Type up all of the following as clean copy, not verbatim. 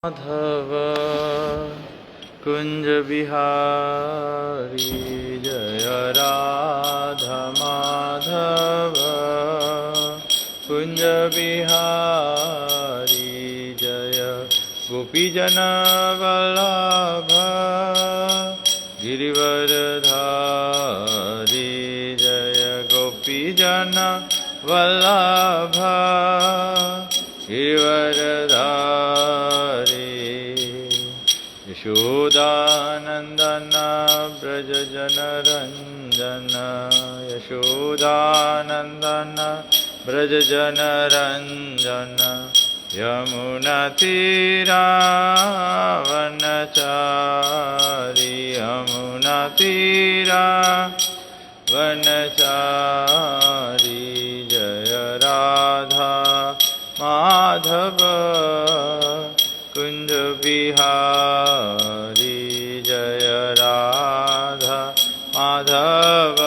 माधव कुंज बिहारी जय राधा माधव कुंज बिहारी जय गोपीजन वल्लभ गिरिवरधारी जय गोपीजन वल्लभ गिरिवरधारी यशोदानंदन ब्रज जनरंजन यशोदानंदन ब्रज जनरंजन यमुनातीरावनचारी यमुनातीरावनचारी जय राधा माधव कुंज बिहारी जय राधा माधव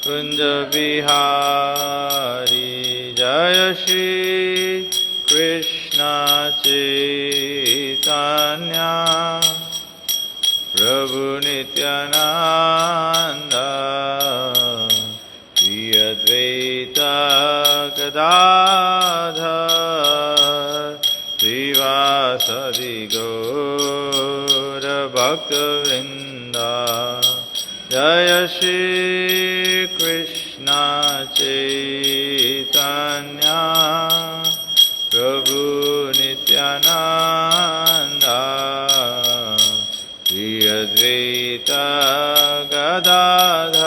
कुंज बिहारी जय श्री कृष्ण चैतन्य प्रभु नित्यानंद श्री अद्वैत गदाधर श्रीवासदि गौर भक्तवृंदा जय श्री कृष्ण चैतन्य प्रभु नित्यानंद श्री अद्वैत गदाधर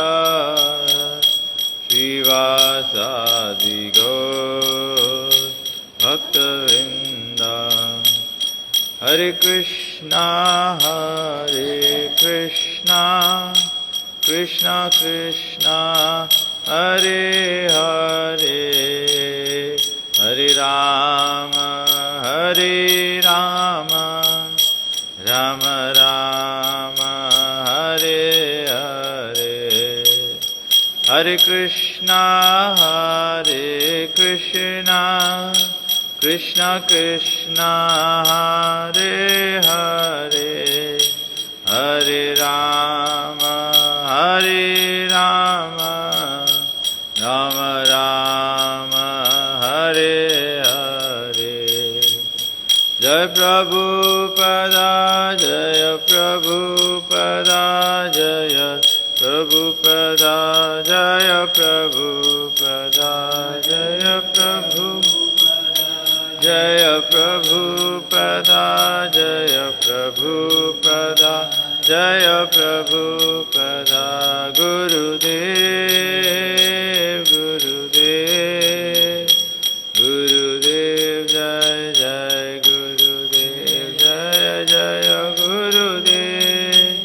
श्रीवासादि गौर भक्तवृंदा हरे कृष्णा कृष्णा कृष्णा हरे हरे हरे राम राम राम हरे हरे हरे कृष्णा कृष्णा कृष्णा हरे हरे हरे राम राम राम हरे हरे जय प्रभुपदा जय प्रभुपदा जय प्रभुपदा जय प्रभुपदा जय प्रभुपदा जय प्रभुपदा जय प्रभुपदा जय प्रभुपदा गुरुदेव गुरुदेव गुरुदेव जय जय गुरुदेव जय जय गुरुदेव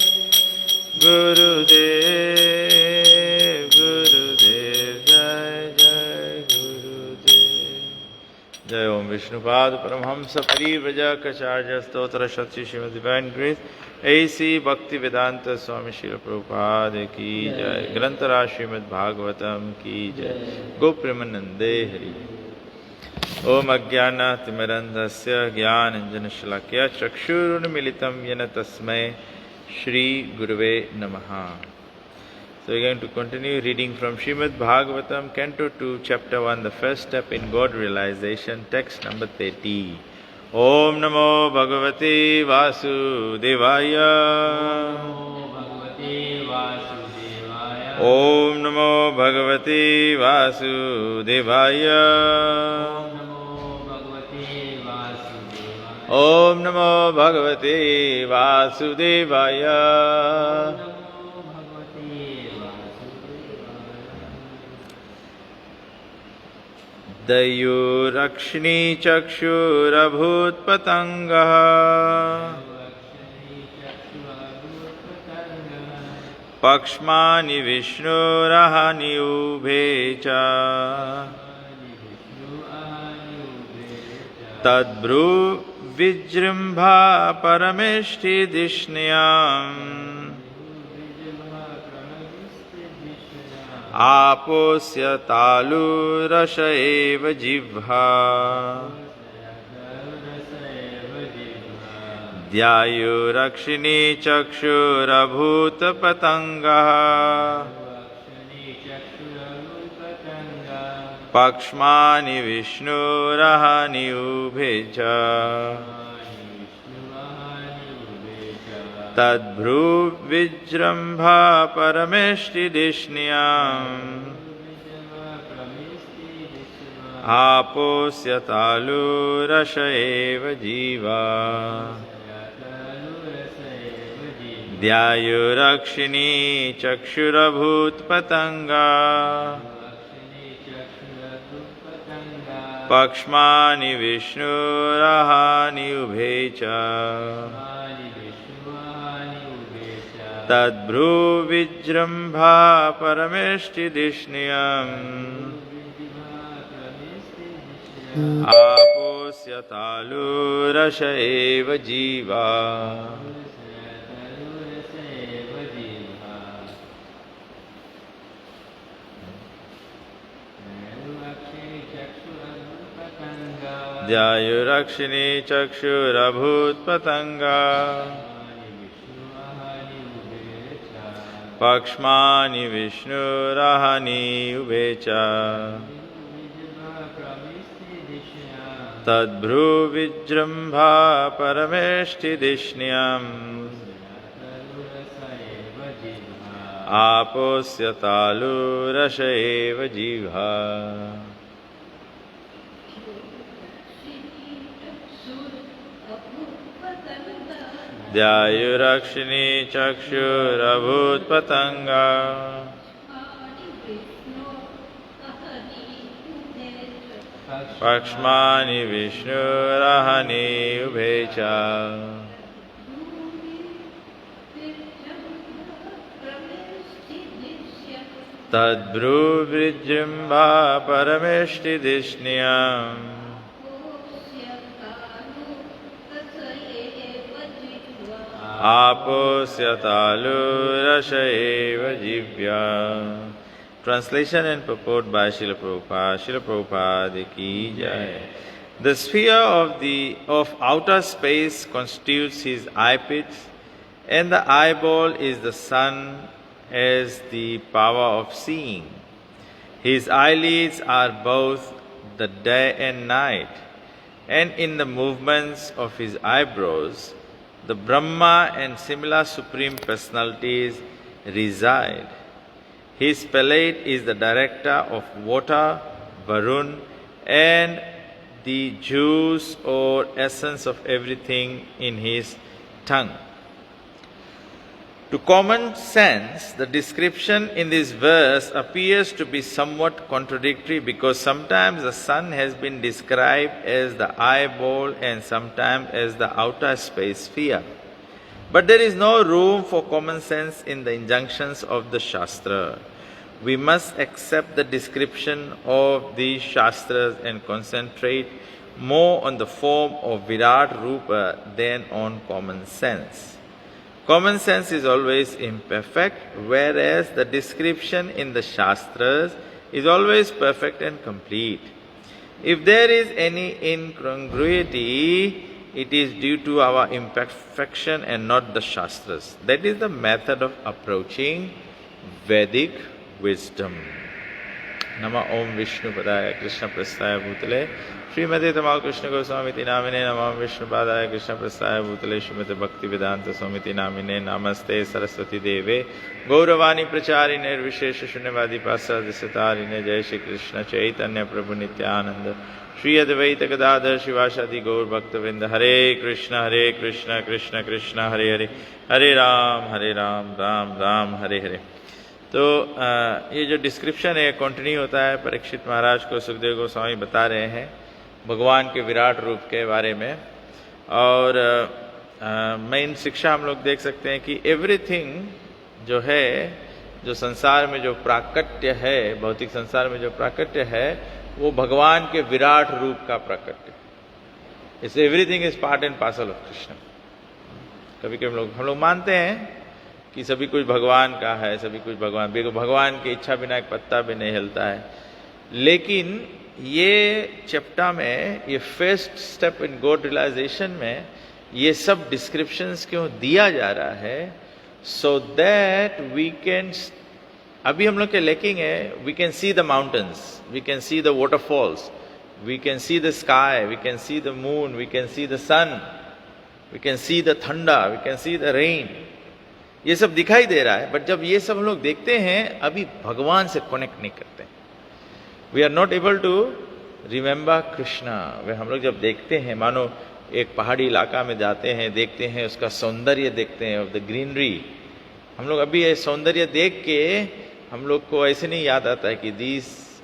गुरुदेव गुरुदेव जय जय गुरुदेव जय ओम विष्णुपाद परमहंस परिव्रजकाचार्य स्तोत्र सत्य श्रीमद् डिवाइन ग्रेस ऐसी भक्ति वेदांत स्वामी श्रील प्रभुपाद की जय ग्रंथराज श्रीमद् भागवतम की जय गोप्रेमानंदे हरि ओम अज्ञानतिमिरन्धस्य ज्ञानाञ्जनशलाकया चक्षुरुन्मीलितं येन तस्मै श्री गुरुवे नमः. So we are going to continue reading from Srimad Bhagavatam, Canto 2, Chapter 1, the first step in God realization, text number 30. Om Namo Bhagavate Vasudevaya. Om Namo Bhagavate Vasudevaya. Om Namo Bhagavate Vasudevaya. दयोरक्षिणी चक्षुरभूत्पतङ्गः पक्ष्मानि विष्णुरहनि उभे च तद्ब्रू विजृम्भा परमेष्ठिधिष्ण्याम् आपोस्य तालुरस एव जिह्वा द्यायुरक्षिणी चक्षुरभूतपतङ्गः पक्ष्मानि विष्णुरहनि उभे च तद्भ्रुविजृम्भा परमेष्टिदिष्ण्याम् आपोष्यतालुरस एव जीवा द्यायुरक्षिणी चक्षुरभूतपतङ्गा पक्ष्मानि विष्णुरहनि उभे च तद्भ्रुविजृम्भा परमेष्टिदिष्ण्याम् आपोष्यतालुरस एव जीवा द्यायुरक्षिणी चक्षुरभूतपतङ्गा पक्ष्मानि विष्णुरहनि उभे च तद्भ्रुविजृम्भा परमेष्टिदिष्ण्याम् आपोष्यतालुरस एव जीवा द्यायुरक्षिणी चक्षुरभूतपतङ्गा पक्ष्मानि विष्णुरहनि उभे च तद्भ्रुविजृम्भा परमेष्टिदिष्ण्याम् आपोष्यतालुरस एव जीव्या. Translation and purport by Srila Prabhupada. Srila Prabhupada ki jai. The sphere of outer space constitutes his eye pits, and the eyeball is the sun as the power of seeing. His eyelids are both the day and night, and in the movements of his eyebrows, the Brahma and similar supreme personalities reside. His palate is the director of water, Varun, and the juice or essence of everything in his tongue. To common sense, the description in this verse appears to be somewhat contradictory, because sometimes the sun has been described as the eyeball and sometimes as the outer space sphere. But there is no room for common sense in the injunctions of the Shastra. We must accept the description of these Shastras and concentrate more on the form of Virat Rupa than on common sense. Common sense is always imperfect, whereas the description in the Shastras is always perfect and complete. If there is any incongruity, it is due to our imperfection and not the Shastras. That is the method of approaching Vedic wisdom. Nama Om Vishnu Padaya Krishna Prasthaya Bhutale Srimati Tamal Krishna Goswamiti Namine Nama Vishnu Padaya Krishna Prasthaya Bhutale Srimati Bhakti Vedanta Swamiti Namine Namaste Saraswati Deve Gauravani Pracharine Vishesha Shunyavadi Pasadi Satarine Jai Shri Krishna Chaitanya Prabhu Nityananda Shri Advaita Gadadhar Shivashadi Gaur Bhaktavinda Hare Krishna Krishna Krishna Hare Hare Hare Ram Ram Ram Hare Hare. तो ये जो description है continue होता है. परीक्षित महाराज को सुखदेव गोस्वामी बता रहे हैं भगवान के विराट रूप के बारे में. और मेन शिक्षा हम लोग देख सकते हैं कि एवरीथिंग जो है, जो संसार में जो प्राकट्य है, भौतिक संसार में जो प्राकट्य है, वो भगवान के विराट रूप का प्राकट्य. इस everything is part and parcel of Krishna. कभी कभी हम लोग मानते हैं कि सभी कुछ भगवान का है, सभी कुछ भगवान की इच्छा बिना एक पत्ता भी नहीं हिलता है. लेकिन ये चैप्टर में, ये first step in God realisation में ये सब डिस्क्रिप्शंस क्यों दिया जा रहा है? सो दैट वी कैन, अभी हम लोग के लैकिंग है, we can see the mountains, we can see the waterfalls, we can see the sky, we can see the moon, we can see the sun, we can see the thunder, we can see the rain. ये सब दिखाई दे रहा है, but जब ये सब हम लोग देखते हैं, अभी भगवान से कनेक्ट नहीं करते. We are not able to remember Krishna. वे हम लोग जब देखते हैं, मानो एक पहाड़ी इलाका में जाते हैं, देखते हैं, उसका सौंदर्य देखते हैं, ऑफ द ग्रीनरी. हम लोग अभी ये सौंदर्य देख के हम लोग को ऐसे नहीं याद आता है कि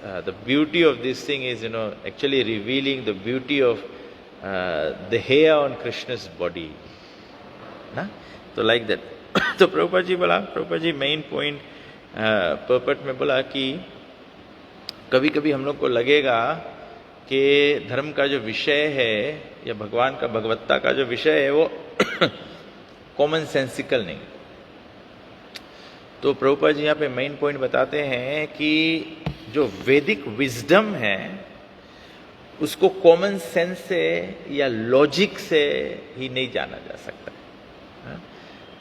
the beauty of this thing is, actually revealing the beauty of the hair on Krishna's body. ना? तो like that. तो प्रभुपाद जी बोला, प्रभुपाद जी मेन पॉइंट पर्पट में बोला कि कभी कभी हम लोग को लगेगा कि धर्म का जो विषय है या भगवान का भगवत्ता का जो विषय है वो कॉमन सेंसिकल नहीं. तो प्रभुपाद जी यहाँ पे मेन पॉइंट बताते हैं कि जो वैदिक विजडम है उसको कॉमन सेंस से या लॉजिक से ही नहीं जाना जा सकता.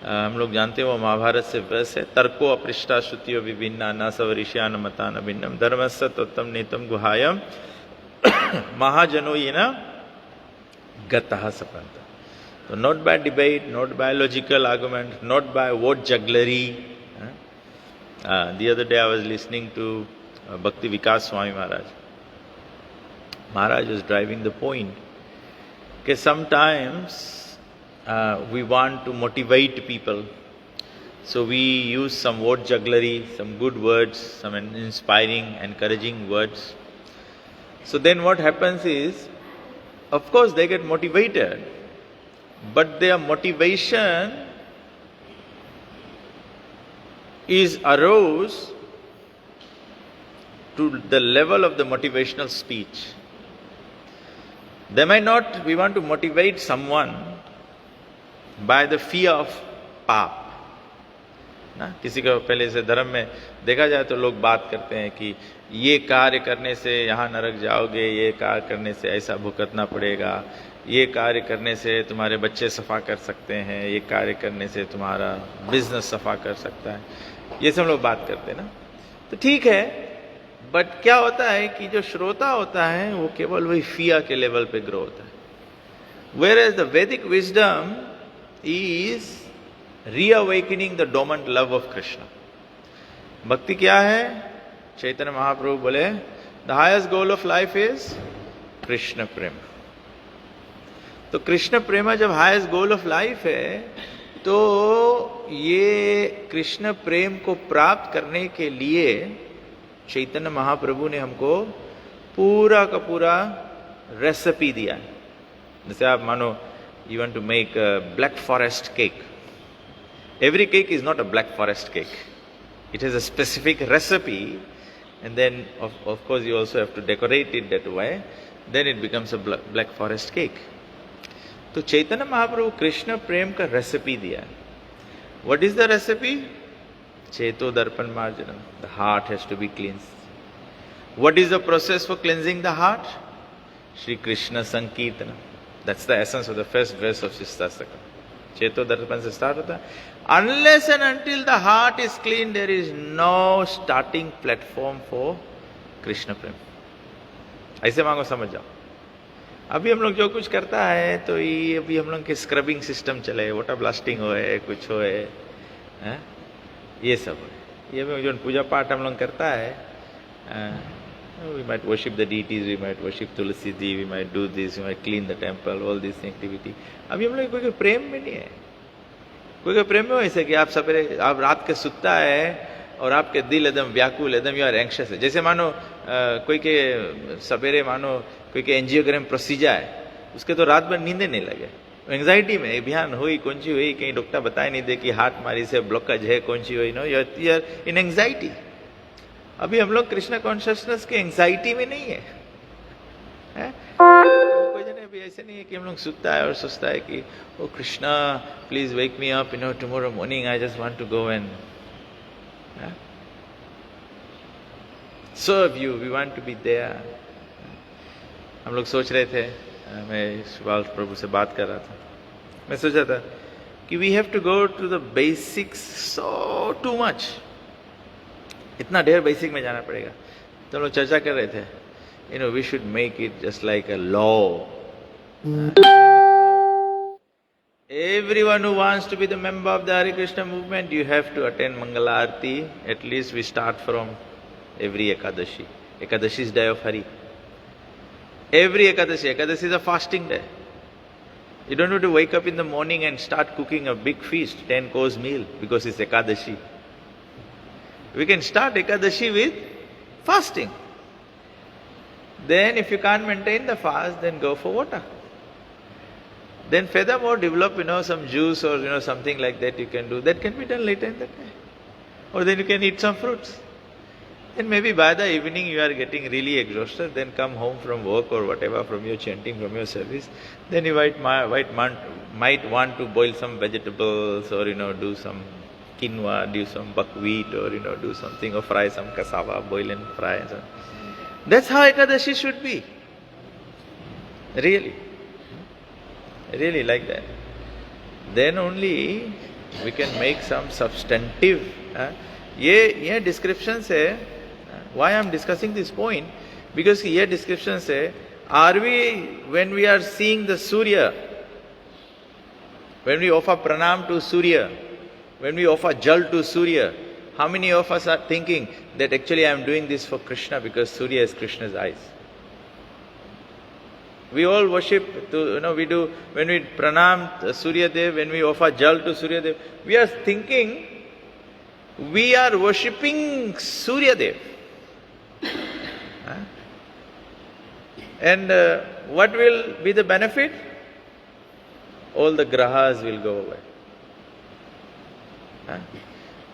हम लोग जानते हैं वो महाभारत से वर्ष है, तर्को अपृष्टा श्रुतियो विभिन्ना न सवरिष्या न मता न भिन्नम धर्मस्य तत्त्वम नीतम गुहायम महाजनो ये न गतः सपंत. तो not by debate, not by logical argument, not by word jugglery. The other day I was listening to Bhakti Vikas Swami Maharaj. Maharaj was driving the point that sometimes we want to motivate people, so we use some word jugglery, some good words, some inspiring, encouraging words. So then what happens is, of course they get motivated, but their motivation is arose to the level of the motivational speech. They might not, we want to motivate someone by the fear of पाप. ना, किसी को पहले से धर्म में देखा जाए तो लोग बात करते हैं कि ये कार्य करने से यहाँ नरक जाओगे, ये कार्य करने से ऐसा भुगतना पड़ेगा, ये कार्य करने से तुम्हारे बच्चे सफा कर सकते हैं, ये कार्य करने से तुम्हारा बिजनेस सफा कर सकता है. ये सब लोग बात करते हैं ना. तो ठीक है, बट क्या होता है कि जो श्रोता होता है वो केवल वही फिया के लेवल पे ग्रो होता है. Whereas the Vedic wisdom is reawakening the dormant love of Krishna. भक्ति क्या है? चैतन्य महाप्रभु बोले the highest goal of life is Krishna प्रेम. तो कृष्ण प्रेम जब हाईएस्ट गोल ऑफ लाइफ है, तो ये कृष्ण प्रेम को प्राप्त करने के लिए चैतन्य महाप्रभु ने हमको पूरा का पूरा रेसिपी दिया है. जैसे आप मानो you want to make black forest cake. Every cake is not a black forest cake. It is a specific recipe, and then of course you also have to decorate it that way, then it becomes a black forest cake. तो चैतन्य महाप्रभु कृष्ण प्रेम का recipe दिया है. What is the recipe? चेतो दर्पण मार्जनम. The heart has to be cleansed. What is the process for cleansing the heart? Shri Krishna संकीर्तन. That's the essence of the first verse of Shikshashtakam. चेतो दर्पण से स्टार्ट होता है. Unless and until the heart is clean, there is no starting platform for Krishna प्रेम. ऐसे मांगो, समझ जाओ. अभी हम लोग जो कुछ करता है तो ये अभी हम लोग के स्क्रबिंग सिस्टम चले, वाटर ब्लास्टिंग होए, कुछ होए, ये सब है. ये जो पूजा पाठ हम लोग करता है, we might worship the deities, we might worship Tulsi ji, we might do this, we might clean the temple, all this activity. अभी हम लोग कोई प्रेम में नहीं है. कोई प्रेम में हो ऐसे कि आप सवेरे, आप रात के सुतता है और आपके दिल एकदम व्याकुल, एकदम यू आर एंग्शियस है. जैसे मानो कोई के सवेरे मानो कोई के एंजियोग्राम प्रोसीजर है, उसके तो रात भर नींदे नहीं लगे, एंग्जाइटी में बिहान हुई, कौन सी हुई, कहीं डॉक्टर बताए नहीं दे कि हार्ट मारी से ब्लॉकेज है, कौन सी हुई. No, you are in anxiety. अभी हम लोग कृष्ण कॉन्शियसनेस के एंग्जाइटी में नहीं है. कोई जन अभी ऐसे नहीं है कि हम लोग सुतता है और सोचता है कि ओ Krishna please wake me up, tomorrow morning I just want to go and serve you, we want to be there. हम लोग सोच रहे थे, मैं सुभाष प्रभु से बात कर रहा था, मैं सोचा था कि we have to go to the basics so too much, इतना ढेर बेसिक में जाना पड़ेगा। तो हम लोग चर्चा कर रहे थे, you know we should make it just like a law. Everyone who wants to be the member of the Hare Krishna movement, you have to attend Mangala Aarti. At least we start from every Ekadashi. Ekadashi is day of Hari. Every Ekadashi. Ekadashi is a fasting day. You don't have to wake up in the morning and start cooking a big feast, 10-course meal, because it's Ekadashi. We can start Ekadashi with fasting. Then if you can't maintain the fast, then go for water. Then furthermore develop, some juice or, something like that you can do. That can be done later in the day. Or then you can eat some fruits. Then maybe by the evening you are getting really exhausted, then come home from work or whatever, from your chanting, from your service. Then you might want to boil some vegetables or, do some quinoa, do some buckwheat or, do something, or fry some cassava, boil and fry. And so. That's how Ekadashi should be. Really. Really like that. Then only we can make some substantive. ये description से, why I am discussing this point? Because ये description से, are we, when we are seeing the Surya, when we offer pranam to Surya, when we offer jal to Surya, how many of us are thinking that actually I am doing this for Krishna because Surya is Krishna's eyes? We all worship, we do, when we pranam Surya Dev, when we offer jal to Surya Dev, we are thinking we are worshipping Surya Dev. And what will be the benefit? All the grahas will go away.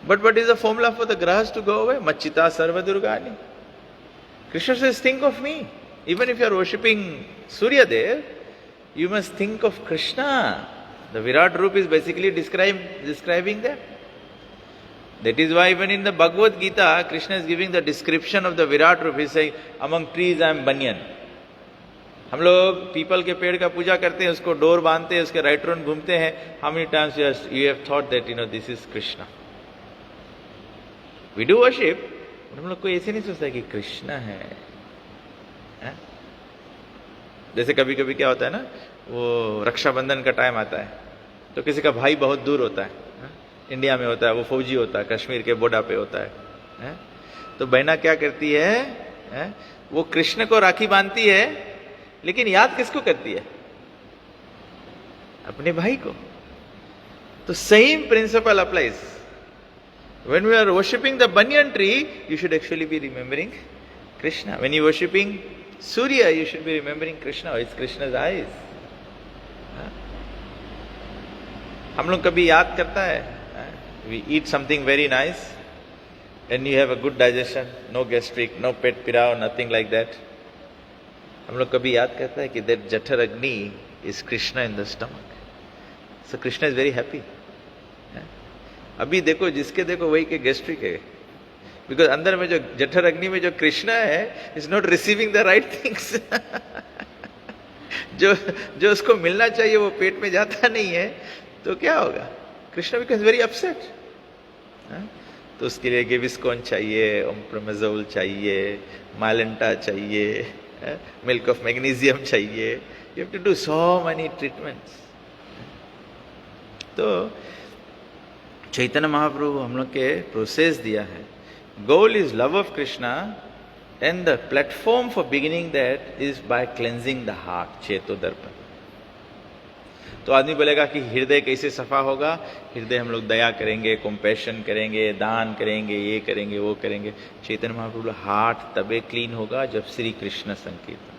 But what is the formula for the grahas to go away? Machita sarva durgani. Krishna says, think of me. Even if you are worshipping Surya Dev, you must think of Krishna. The Virat Roop is basically describing that. That is why even in the Bhagavad Gita, Krishna is giving the description of the Virat Roop. He is saying, among trees I am banyan. हम लोग people के पेड़ का पूजा करते हैं, उसको door बांधते हैं, उसके राइट राउंड घूमते हैं. How many times you have thought that this is Krishna? We do worship, but हम लोग कोई ऐसे नहीं सोचता कि कृष्ण है. जैसे कभी कभी क्या होता है ना, वो रक्षाबंधन का टाइम आता है तो किसी का भाई बहुत दूर होता है, इंडिया में होता है, वो फौजी होता है, कश्मीर के बॉर्डर पे होता है, तो बहना क्या करती है, वो कृष्ण को राखी बांधती है, लेकिन याद किसको करती है? अपने भाई को. तो same principle applies. When we are worshipping the banyan tree, you should actually be remembering Krishna. When you are worshipping Surya, you should be remembering Krishna. It's Krishna's eyes. हम लोग कभी याद करता है, we eat something very nice and you have a good digestion, no gastric, no pet pirao, nothing like that. हम लोग कभी याद करता है कि that Jathar Agni is Krishna in the stomach. So Krishna is very happy. अभी देखो जिसके देखो वही के गैस्ट्रिक है, बिकॉज अंदर में जो जठर अग्नि में जो कृष्णा है is not receiving the right things. जो उसको मिलना चाहिए वो पेट में जाता नहीं है, तो क्या होगा? Krishna becomes very upset. तो उसके लिए गेविस्कॉन चाहिए, ओम्प्रोमेजोल चाहिए, माइलेंटा चाहिए, मिल्क ऑफ मैग्नीशियम चाहिए. You have to do so many treatments. तो चैतन्य महाप्रभु हम लोग के प्रोसेस दिया है. Goal is love of Krishna and the platform for beginning that is by cleansing the heart. चेतो दर्पण. तो आदमी बोलेगा कि हृदय कैसे सफा होगा? हृदय हम लोग दया करेंगे, कंपैशन करेंगे, दान करेंगे, ये करेंगे, वो करेंगे. चैतन्य महाप्रभु हार्ट तबे क्लीन होगा जब श्री कृष्ण संकीर्तन.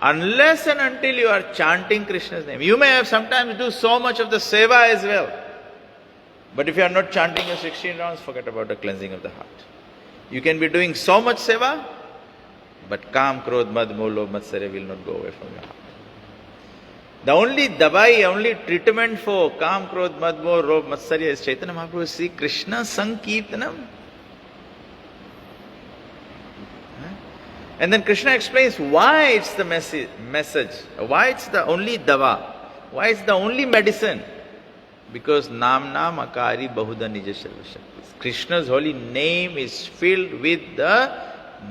Unless and until you are chanting Krishna's name, you may have sometimes do so much of the seva as well. But if you are not chanting your 16 rounds, forget about the cleansing of the heart. You can be doing so much seva, but Kam, Krodh, Madh, Moh, Lobh, Matsarya will not go away from your heart. The only dabai, only treatment for Kam, Krodh, Madh, Moh, Lobh, Matsarya is Chaitanya Mahaprabhu. See Krishna Sankirtanam. And then Krishna explains why it's the message, why it's the only dawa. Why is the only medicine? Because Nam Akari Bahuda Nija Sarvashakti. Krishna's holy name is filled with the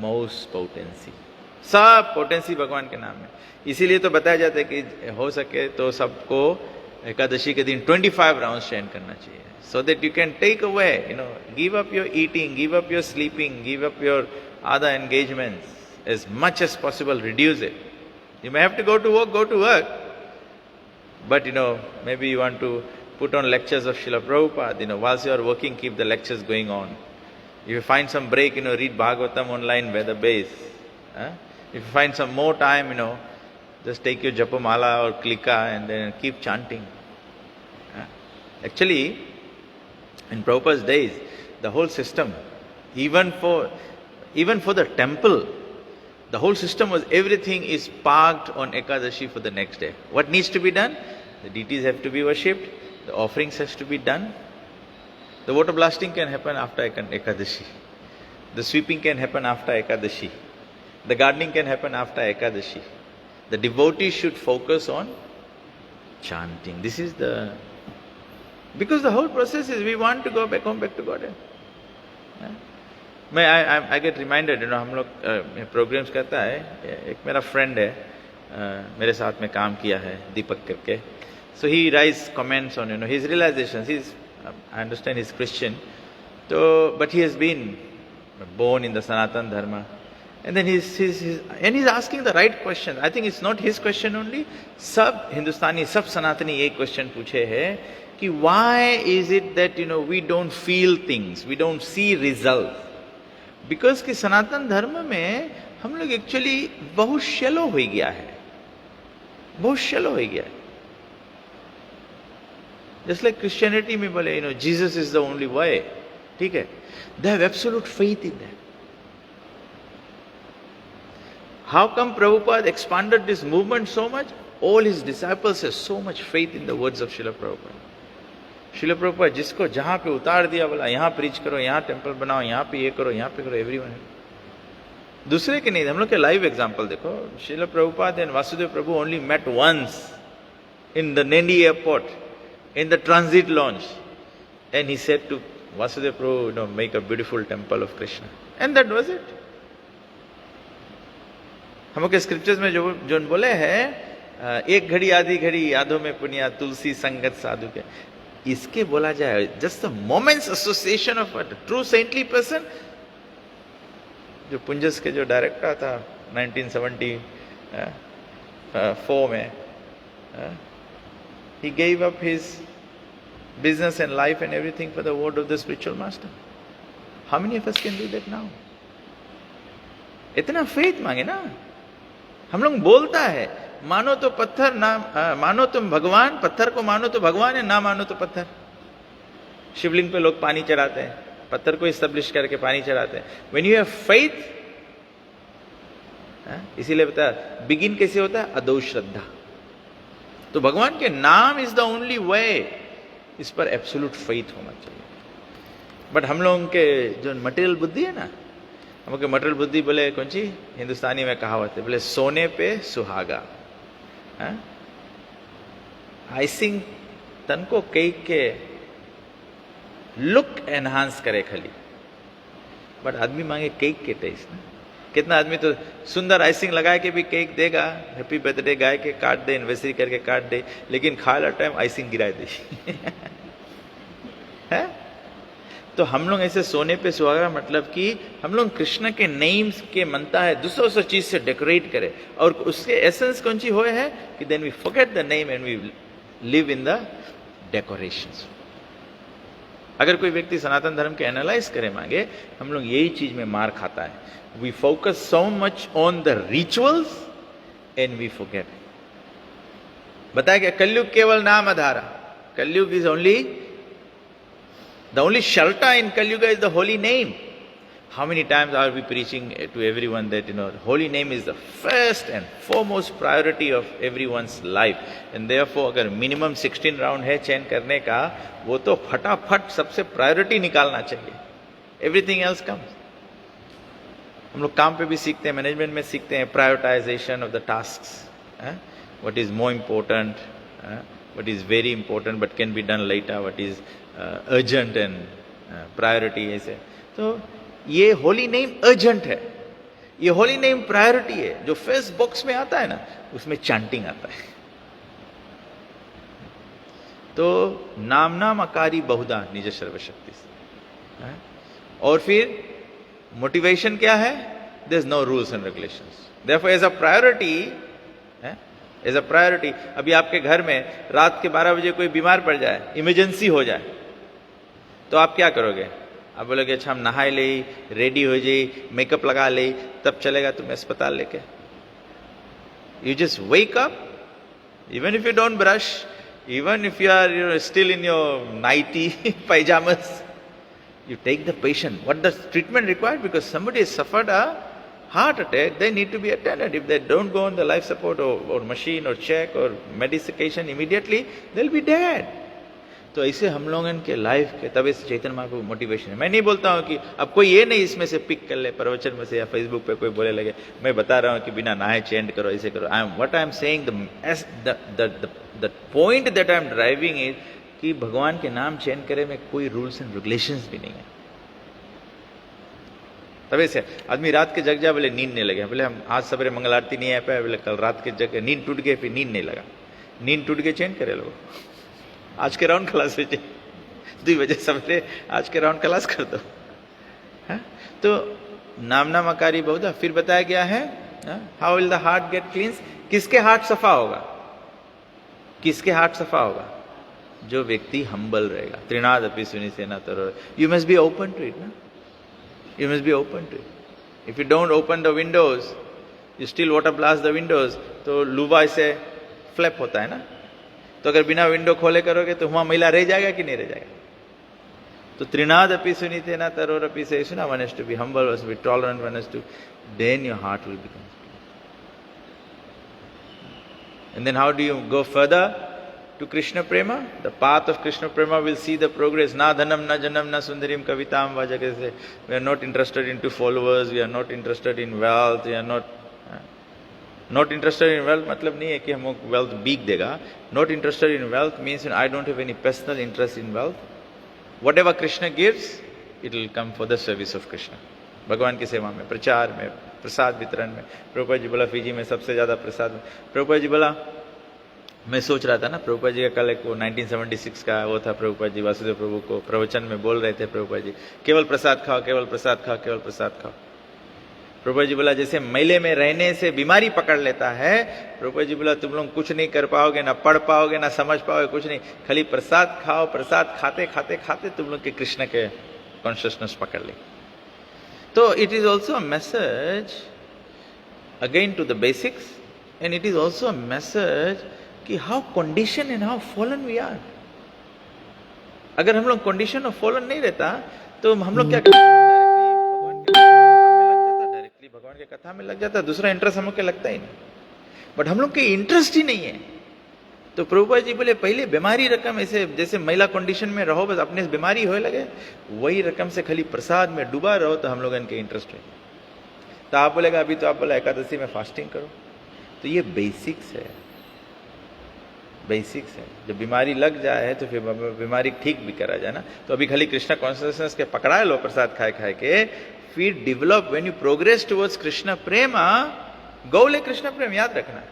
most potency. सब potency भगवान के नाम में. इसीलिए तो बताया जाता है कि हो सके तो सबको एकादशी के दिन 25 rounds chant करना चाहिए. So that you can take away, give up your eating, give up your sleeping, give up your other engagements. As much as possible, reduce it. You may have to go to work. But, maybe you want to put on lectures of Srila Prabhupada. Whilst you are working, keep the lectures going on. If you find some break, read Bhagavatam online by the base. If you find some more time, just take your Japamala or Klika and then keep chanting. Actually, in Prabhupada's days, the whole system, even for the temple, the whole system was, everything is parked on Ekadashi for the next day. What needs to be done? The deities have to be worshipped, the offerings has to be done. The water blasting can happen after Ekadashi. The sweeping can happen after Ekadashi. The gardening can happen after Ekadashi. The devotees should focus on chanting. This is because the whole process is we want to go back home, back to Godhead. I get reminded, हम लोग programs करता है. एक मेरा friend है, मेरे साथ में काम किया है, दीपक करके. So he writes comments on his realizations. I understand he's Christian, but he has been born in the Sanatan Dharma. And then he's asking the right question. I think it's not his question only. सब हिंदुस्तानी, सब सनातनी एक question पूछे है कि why is it that we don't feel things, we don't see results? Because कि सनातन धर्म में हम लोग एक्चुअली बहुत shallow हो गया है, बहुत shallow हो गया है. Just like Christianity में बोले Jesus is the only way, ठीक है? They have absolute faith in that. How come Prabhupada expanded this movement so much? All his disciples have so much faith in the words of Srila Prabhupada. Srila Prabhupada जिसको जहाँ पे उतार दिया बोला यहाँ preach करो, यहाँ टेम्पल बनाओ, यहाँ पे ये करो, यहाँ पे करो, everyone. दूसरे के नहीं, हम लोग के लाइव एग्जाम्पल देखो. Srila Prabhupada and Vasudev Prabhu only met once in the Nandi airport, in the transit launch, and he said to Vasudev Prabhu, make a beautiful temple of Krishna, and that was it. हम लोग के scriptures में जो बोले हैं, एक घड़ी आधी घड़ी यादों में पुनिया तुलसी संगत साधु के, इसके बोला जाए just a moment's association of a true saintly person. जो पुंजस के जो डायरेक्टर था 1974 में, he gave up his business and life and everything for the word of the spiritual master. How many of us can do that now? इतना faith मांगे ना. हम लोग बोलता है मानो तो पत्थर, ना मानो तुम भगवान, पत्थर को मानो तो भगवान है, ना मानो तो पत्थर. शिवलिंग पे लोग पानी चढ़ाते हैं, पत्थर को इस्टेब्लिश करके पानी चढ़ाते हैं. When you have faith, इसीलिए बता बिगिन कैसे होता है, अदो श्रद्धा. तो भगवान के नाम इज द ओनली वे, इस पर एब्सोल्यूट फेथ होना चाहिए. बट हम लोगों के जो मटेरियल बुद्धि है ना, हम लोग के मटेरियल बुद्धि बोले कौन सी हिंदुस्तानी में कहावत है, बोले सोने पे सुहागा. आइसिंग तन को केक के लुक एनहांस करे खाली, बट आदमी मांगे केक के टेस्ट ना. कितना आदमी तो सुंदर आइसिंग लगा के भी केक देगा, हैप्पी बर्थडे गाय के काट दे, एनिवर्सरी करके काट दे, लेकिन खाला टाइम आइसिंग गिरा दे. है तो हम लोग ऐसे सोने पे सुहागा, मतलब कि हम लोग कृष्ण के नेम्स के मनता है दूसरों से चीज से डेकोरेट करे, और उसके एसेंस कौन सी हो है कि then we forget the name and we live in the decorations. अगर कोई व्यक्ति सनातन धर्म के एनालाइज करे मांगे, हम लोग यही चीज में मार खाता है. We focus so much on the rituals and we forget. बताया क्या कलयुग केवल नाम आधारा. Kalyug is only the only shelter in Kali-yuga is the holy name. How many times are we preaching to everyone that holy name is the first and foremost priority of everyone's life, and therefore अगर minimum 16 round है चैन करने का, वो तो फटाफट सबसे priority निकालना चाहिए. Everything else comes. हम लोग काम पे भी सीखते हैं, मैनेजमेंट में सीखते हैं, prioritisation of the tasks. what is more important, what is very important but can be done later, what is urgent and priority ऐसे. तो ये होली नेम अर्जेंट है, ये होली नेम प्रायोरिटी है. जो फर्स्ट बॉक्स में आता है ना, उसमें चैंटिंग आता है. तो नाम नाम अकारी बहुधा निज सर्वशक्ति. और फिर मोटिवेशन क्या है? There is no rules and regulations. Therefore as a priority, as a priority, अभी आपके घर में रात के 12 बजे कोई बीमार पड़ जाए, इमरजेंसी हो जाए, तो आप क्या करोगे? आप बोलोगे अच्छा हम नहाए ले, रेडी हो जाए, मेकअप लगा ले, तब चलेगा तुम्हें अस्पताल लेके. You just wake up, even if you don't brush, even if you are still in your nighty pajamas, you take the patient. What does treatment required? Because somebody has suffered a heart attack, they need to be attended. If they don't go on the life support or machine or check or medication immediately, they'll be dead. तो ऐसे हम लोगों के life के, तब इस Chaitanya Mahaprabhu motivation है. मैं नहीं बोलता हूँ कि अब कोई ये नहीं इसमें से पिक कर ले प्रवचन में से या फेसबुक पे कोई बोले लगे मैं बता रहा हूँ कि बिना नहाए चेंट करो, ऐसे करो. What I am saying, the point that I am driving is कि भगवान के नाम चेंट करे में कोई रूल्स एंड रेगुलेशंस भी नहीं है. तभी से आदमी रात के जग जाए, बोले नींद नहीं लगे, बोले हम आज सवेरे मंगल आरती नहीं आ पाए, बोले कल रात के जग नींद टूट गई, फिर नींद नहीं लगा. नींद टूट गई चेंट करे लोग. आज के राउंड क्लास में 2 बजे सवेरे आज के राउंड क्लास कर दो. तो नाम नाम अकारी बहुधा. फिर बताया गया है how will the heart get cleanse. किसके हार्ट सफा होगा? किसके हार्ट सफा होगा? जो व्यक्ति हम्बल रहेगा. त्रिनाद अपि सुनि सेना तरो. You must be open to it ना, you must be open to it. If you don't open the windows, you still water blast the windows, तो लूबा ऐसे फ्लैप होता है ना. तो अगर बिना विंडो खोले करोगे तो वहां मैला रह जाएगा कि नहीं रह जाएगा? तो त्रिनाद अपि सुनीते ना तरोर अपि से सुना. One has to be humble, one has to be tolerant, one has to, then your heart will become. And then how do you go further to Krishna Prema? The path of Krishna Prema will see the progress. Na dhanam, na janam, na sundarim kavitam vajagase. We are not interested into followers, we are not interested in wealth, we are not interested in wealth मतलब नहीं है कि हम wealth beak देगा. Not interested in wealth means I don't have any personal interest in wealth. Whatever Krishna gives, it will come for the service of Krishna. भगवान की सेवा में, प्रचार में, प्रसाद वितरण में. प्रभुपाद जी बोला फिजी में सबसे ज्यादा प्रसाद. प्रभुपाद जी बोला, मैं सोच रहा था ना, प्रभुपाद जी का कल एक वो 1976 का वो था, प्रभुपाद जी वासुदेव प्रभु को प्रवचन में बोल रहे थे. प्रभुपाद जी केवल प्रसाद खाओ, केवल प्रसाद खाओ, केवल प्रसाद खाओ. प्रभुपाद जी बोला जैसे मेले में रहने से बीमारी पकड़ लेता है, प्रभुपाद जी बोला तुम लोग कुछ नहीं कर पाओगे, ना पढ़ पाओगे, ना समझ पाओगे, कुछ नहीं. खाली प्रसाद खाओ, प्रसाद खाते खाते खाते तुम लोग के कृष्ण के कॉन्शियसनेस पकड़ ले. तो it is also a message again to the basics, and it is also a message कि how condition and how fallen we are. अगर हम लोग कंडीशन और फॉलन नहीं रहता तो हम लोग क्या करते, डायरेक्टली भगवान के कथा में लग जाता. दूसरा इंटरेस्ट हम लोग के लगता ही नहीं. बट हम लोग के इंटरेस्ट ही नहीं है. तो प्रभुपाद जी बोले पहले बीमारी रकम ऐसे जैसे महिला कंडीशन में रहो, बस अपने बीमारी होए लगे, वही रकम से खाली प्रसाद में डूबा रहो तो हम लोग इनके इंटरेस्ट है. तो आप बोलेगा अभी तो आप बोला एकादशी में फास्टिंग करो. तो ये बेसिक्स है, बेसिक्स है. जब बीमारी लग जाए तो फिर बीमारी ठीक भी करा जाए ना. तो अभी खाली कृष्णा कॉन्शियसनेस के पकड़ा लो प्रसाद खाए खाए के, फिर develop when you progress towards Krishna प्रेम. गौले कृष्ण प्रेम याद रखना.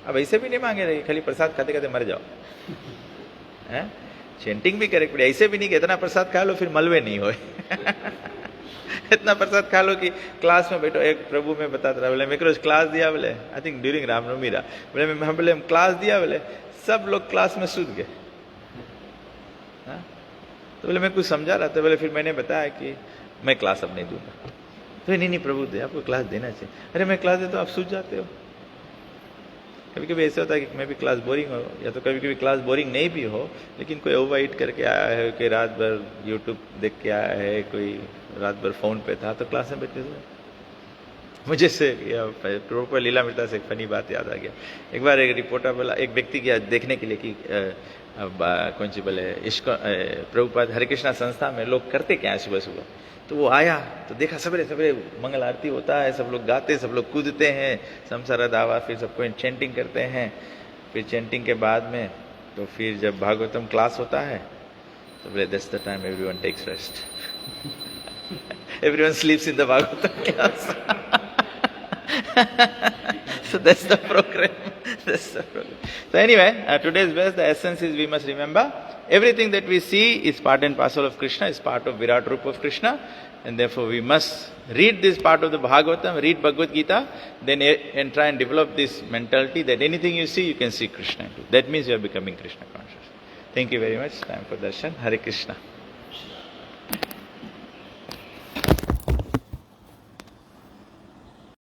अब ऐसे भी नहीं मांगे रही खाली प्रसाद खाते खाते मर जाओ. चेंटिंग भी करे, ऐसे भी नहीं कि इतना प्रसाद खा लो फिर मलबे नहीं होए. इतना प्रसाद खा लो कि क्लास में बैठो. एक प्रभु में बताता रहा, बोले मेरे को रोज क्लास दिया, बोले आई थिंक ड्यूरिंग रामनवमी रहा, बोले हम बोले हम क्लास दिया, बोले सब लोग क्लास में सूत गए. तो बोले मैं कुछ समझा रहा था, बोले फिर मैंने बताया कि मैं क्लास अब नहीं दूंगा. तो नहीं प्रभु दे, आपको क्लास देना चाहिए. अरे मैं क्लास देता हूँ आप सूझ जाते हो. कभी कभी ऐसा होता है कि मैं भी क्लास बोरिंग हो, या तो कभी कभी क्लास बोरिंग नहीं भी हो, लेकिन कोई ओवर ईट करके आया है, कि रात भर यूट्यूब देख के आया है, कोई रात भर फोन पे था, तो क्लास में बैठ के मुझे से प्रभुपाद लीला मिलता से एक फनी बात याद आ गया. एक बार एक रिपोर्टर बोला, एक व्यक्ति गया देखने के लिए कि कौन सी बोले इसको प्रभुपाद हरे कृष्णा संस्था में लोग करते क्या है सुबह सुबह. तो वो आया तो देखा सवेरे सवेरे मंगल आरती होता है, सब लोग गाते, सब लोग कूदते हैं, समसारा दावा, फिर सबको चैंटिंग करते हैं. फिर चैंटिंग के बाद में तो फिर जब भागवतम क्लास होता है तो बोले that's the time everyone takes rest. Everyone sleeps in the Bhagavatam class. So that's the program. That's the program. So anyway, today's best, the essence is we must remember everything that we see is part and parcel of Krishna, is part of Virat Rupa of Krishna, and therefore we must read this part of the Bhagavatam, read Bhagavad Gita, then and try and develop this mentality that anything you see, you can see Krishna. That means you are becoming Krishna conscious. Thank you very much. Time for darshan. Hare Krishna.